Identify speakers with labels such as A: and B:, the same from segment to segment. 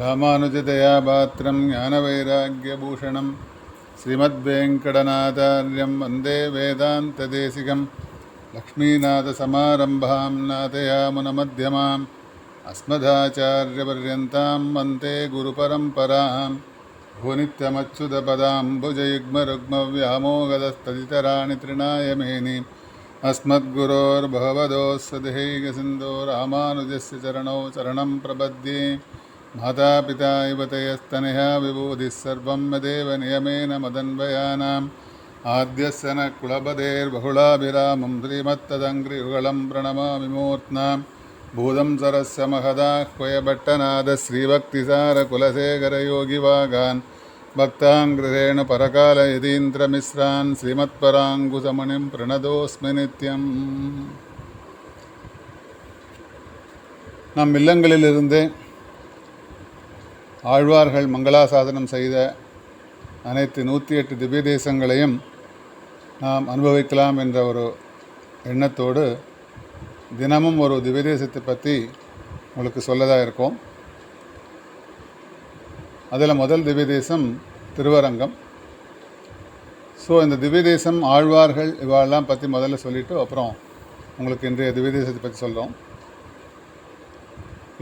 A: ராமானுஜதயாபாத்திரம் ஞானவைராக்யபூஷணம் ஸ்ரீமத்வேங்கடநாதார்யம் வந்தே வேதாந்ததேசிகம் லக்ஷ்மீநாதசமாரம்பாம் நாதயாமுனமத்தியமாம் அஸ்மதாச்சாரியபர்யந்தாம் வந்தே குருபரம்பராம் भुनित्यमच्युतपदाम्बुजयुग्मरुग्मव्यामोगदस्तदितराणि तृणायमेनि अस्मद्गुरोर्भगवतोस्सदेहिकसिन्धो रामानुजस्य चरणौ शरणं प्रपद्ये मातापिता इव तयस्तनया विबोधिः सर्वं यदेव नियमेन मदन्वयानाम् आद्यस्य न कुलपतेर्बहुलाभिरामं श्रीमत्तदङ्घ्रियुगलं प्रणमामि मूर्त्नां भूतं सरस्य महदाह्वयभट्टनाथः श्रीभक्तिसारकुलशेखरयोगिवागान् भक्ताङ्घ्रिरेण परकालयतीन्द्रमिश्रान् श्रीमत्पराङ्कुशमुनिं प्रणतोऽस्मि नित्यम्. நம் இல்லங்களிலிருந்து ஆழ்வார்கள் மங்களாசாசனம் செய்த அனைத்து 108 திவ்ய தேசங்களையும் நாம் அனுபவிக்கலாம் என்ற ஒரு எண்ணத்தோடு தினமும் ஒரு திவ்ய தேசத்தை பற்றி உங்களுக்கு சொல்லதாக இருக்கோம். அதில் முதல் திவ்ய தேசம் திருவரங்கம். ஸோ இந்த திவ்ய தேசம் ஆழ்வார்கள் இவாளெல்லாம் பற்றி முதல்ல சொல்லிவிட்டு அப்புறம் உங்களுக்கு இன்றைய திவ்ய தேசத்தை பற்றி சொல்கிறோம்.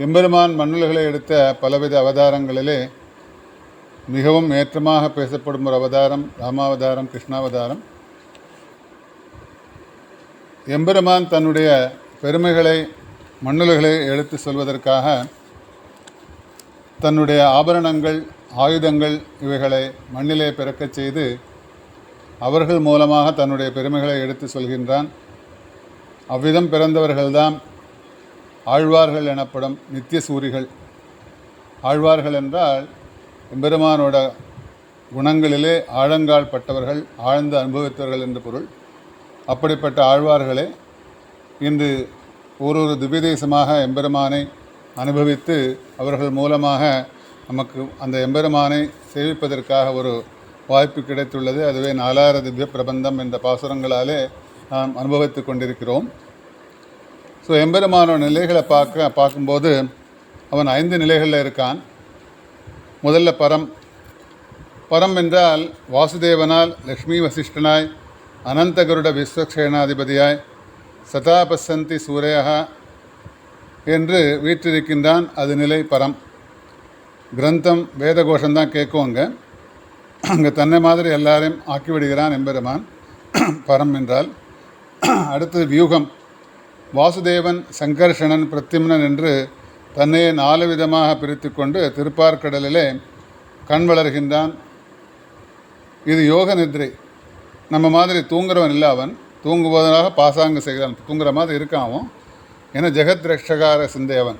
A: எம்பெருமான் மண்ணுலகளை எடுத்த பலவித அவதாரங்களிலே மிகவும் ஏற்றமாக பேசப்படும் ஒரு அவதாரம் ராமாவதாரம், கிருஷ்ணாவதாரம். எம்பெருமான் தன்னுடைய பெருமைகளை மண்ணுலகளை எடுத்து சொல்வதற்காக தன்னுடைய ஆபரணங்கள், ஆயுதங்கள் இவைகளை மண்ணிலே பிறக்கச் செய்து அவர்கள் மூலமாக தன்னுடைய பெருமைகளை எடுத்து சொல்கின்றான். அவ்விதம் பிறந்தவர்கள்தான் ஆழ்வார்கள் எனப்படும் நித்திய சூரிகள். ஆழ்வார்கள் என்றால் எம்பெருமானோட குணங்களிலே ஆழங்கால் பட்டவர்கள், ஆழ்ந்து அனுபவித்தவர்கள் என்று பொருள். அப்படிப்பட்ட ஆழ்வார்களே இன்று ஒரு திவ்யதேசமாக எம்பெருமானை அனுபவித்து அவர்கள் மூலமாக நமக்கு அந்த எம்பெருமானை சேவிப்பதற்காக ஒரு வாய்ப்பு கிடைத்துள்ளது. அதுவே 4000 திவ்ய பிரபந்தம் என்ற பாசுரங்களாலே நாம் அனுபவித்து கொண்டிருக்கிறோம். ஸோ எம்பெருமானோட நிலைகளை பார்க்கும்போது அவன் 5 நிலைகளில் இருக்கான். முதல்ல பரம் என்றால் வாசுதேவனால் லக்ஷ்மி வசிஷ்டனாய் அனந்தகருட விஸ்வக்ஷேனாதிபதியாய் சதாபசந்தி சூரையா என்று வீற்றிருக்கின்றான். அது நிலை பரம். கிரந்தம் வேத கோஷந்தான் கேட்குவாங்க. அங்கே தன்னை மாதிரி எல்லாரையும் ஆக்கிவிடுகிறான் எம்பெருமான் பரம் என்றால். அடுத்தது வியூகம். வாசுதேவன், சங்கர்ஷணன், பிரத்யும்னன் என்று தன்னையே 4 விதமாக பிரித்து கொண்டு திருப்பார்கடலிலே கண் வளர்கின்றான். இது யோக நித்ரை. நம்ம மாதிரி தூங்குறவன் இல்லை. அவன் தூங்குவதனாக பாசாங்க செய்கிறான். தூங்குற மாதிரி இருக்கான் அவன். ஏன்னா ஜெகத் ரட்சகார சிந்தையவன்.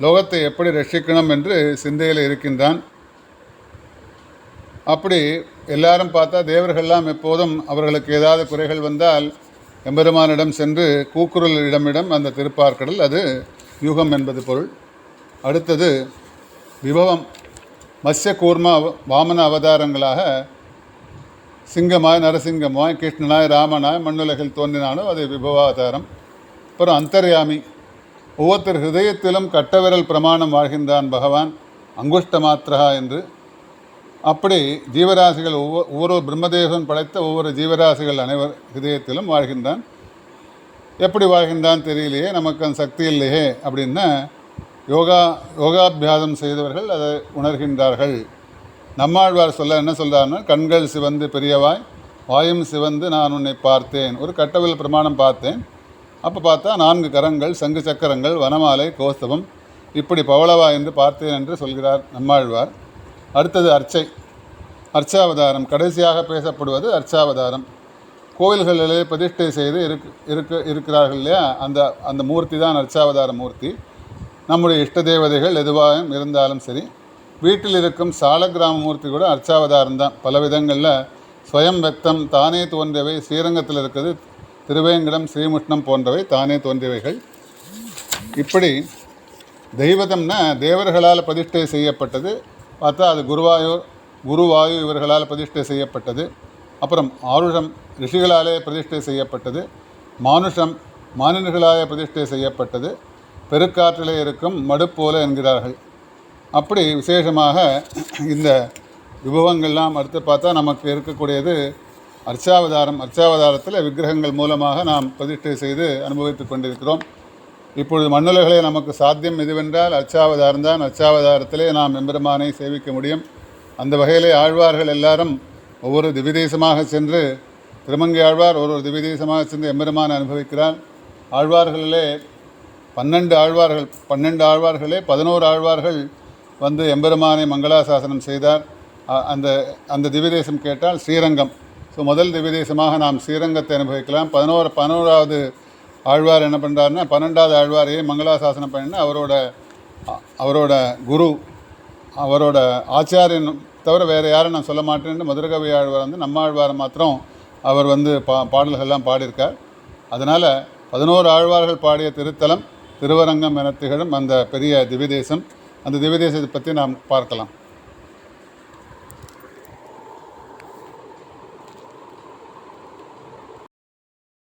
A: லோகத்தை எப்படி ரட்சிக்கணும் என்று சிந்தையில் இருக்கின்றான். அப்படி எல்லாரும் பார்த்தா தேவர்கள்லாம் எப்போதும் அவர்களுக்கு ஏதாவது குறைகள் வந்தால் எம்பெருமானிடம் சென்று கூக்குரல் இடமிடம் அந்த திருப்பார்கடல். அது யூகம் என்பது பொருள். அடுத்தது விபவம். மத்ய கூர்மா வாமன அவதாரங்களாக சிங்கமாய், நரசிங்கமாய், கிருஷ்ணனாய், ராமனாய் மண்ணுலகில் தோன்றினானோ அது விபவாவதாரம். அப்புறம் அந்தர்யாமி. ஒவ்வொருத்தர் ஹிருதயத்திலும் கட்டவிரல் பிரமாணம் வாழ்கின்றான் பகவான், அங்குஷ்ட மாத்திரா என்று. அப்படி ஜீவராசிகள் ஒவ்வொரு பிரம்மதேவன் படைத்த ஒவ்வொரு ஜீவராசிகள் அனைவர் ஹிருதயத்திலும் வாழ்கின்றான். எப்படி வாழ்கின்றான் தெரியலையே, நமக்கு அந்த சக்தி இல்லையே அப்படின்னா யோகாபியாசம் செய்தவர்கள் அதை உணர்கின்றார்கள். நம்மாழ்வார் என்ன சொல்கிறாருன்னா, கண்கள் சிவந்து பெரியவாய், வாயும் சிவந்து நான் உன்னை பார்த்தேன். ஒரு கட்டவில் பிரமாணம் பார்த்தேன். அப்போ பார்த்தா 4 கரங்கள், சங்கு சக்கரங்கள், வனமாலை, கோஸ்தவம், இப்படி பவளவா என்று பார்த்தேன் என்று சொல்கிறார் நம்மாழ்வார். அடுத்தது அர்ச்சாவதாரம். கடைசியாக பேசப்படுவது அர்ச்சாவதாரம். கோவில்களிலே பிரதிஷ்டை செய்து இருக்கிறார்கள் இல்லையா, அந்த மூர்த்தி தான் அர்ச்சாவதார மூர்த்தி. நம்முடைய இஷ்ட தேவதைகள் எதுவாக இருந்தாலும் சரி. வீட்டில் இருக்கும் சாலக்கிராம மூர்த்தி கூட அர்ச்சாவதாரம் தான். பல விதங்களில் ஸ்வயம் வெக்தம், தானே தோன்றியவை. ஸ்ரீரங்கத்தில் இருக்கிறது திருவேங்கடம், ஸ்ரீமுஷ்ணம் போன்றவை தானே தோன்றியவைகள். இப்படி தெய்வதம்னா தேவர்களால் பிரதிஷ்டை செய்யப்பட்டது. பார்த்தா அது குருவாயு இவர்களால் பிரதிஷ்டை செய்யப்பட்டது. அப்புறம் ஆருஷம் ரிஷிகளாலே பிரதிஷ்டை செய்யப்பட்டது. மானுஷம் மானின்களாலே பிரதிஷ்டை செய்யப்பட்டது. பெருக்காற்றிலே இருக்கும் மடுப்போல என்கிறார்கள். அப்படி விசேஷமாக இந்த விபவங்கள்லாம் அடுத்து பார்த்தா நமக்கு இருக்கக்கூடியது அர்ச்சாவதாரம். அர்ச்சாவதாரத்தில் விக்கிரகங்கள் மூலமாக நாம் பிரதிஷ்டை செய்து அனுபவித்து கொண்டிருக்கிறோம். இப்பொழுது மண்ணுலகளே நமக்கு சாத்தியம் எதுவென்றால் அர்ச்சாவதாரம் தான். அர்ச்சாவதாரத்திலே நாம் எம்பெருமானை சேவிக்க முடியும். அந்த வகையிலே ஆழ்வார்கள் எல்லாரும் ஒவ்வொரு திவ்யதேசமாக சென்று, திருமங்கை ஆழ்வார் ஒரு திவ்யதேசமாக சென்று எம்பெருமானை அனுபவிக்கிறார். ஆழ்வார்களிலே 12 ஆழ்வார்களே 11 ஆழ்வார்கள் வந்து எம்பெருமானை மங்களாசாசனம் செய்தார். அந்த திவ்யதேசம் கேட்டால் ஸ்ரீரங்கம். ஸோ முதல் திவ்யதேசமாக நாம் ஸ்ரீரங்கத்தை அனுபவிக்கலாம். 11வது ஆழ்வார் என்ன பண்ணுறாருன்னா, 12வது ஆழ்வாரையே மங்களாசாசனம் பண்ணினா அவரோட குரு, அவரோட ஆச்சாரியன் தவிர வேறு யாரும் நான் சொல்ல மாட்டேன்னு மதுரகவி ஆழ்வார் வந்து நம்மாழ்வாரை மாத்திரம் அவர் வந்து பாடல்கள்லாம் பாடியிருக்கார். அதனால் 11 ஆழ்வார்கள் பாடிய திருத்தலம் திருவரங்கம் என திகழும் அந்த பெரிய திவ்யதேசம். அந்த திவ்யதேசத்தை பற்றி நாம் பார்க்கலாம்.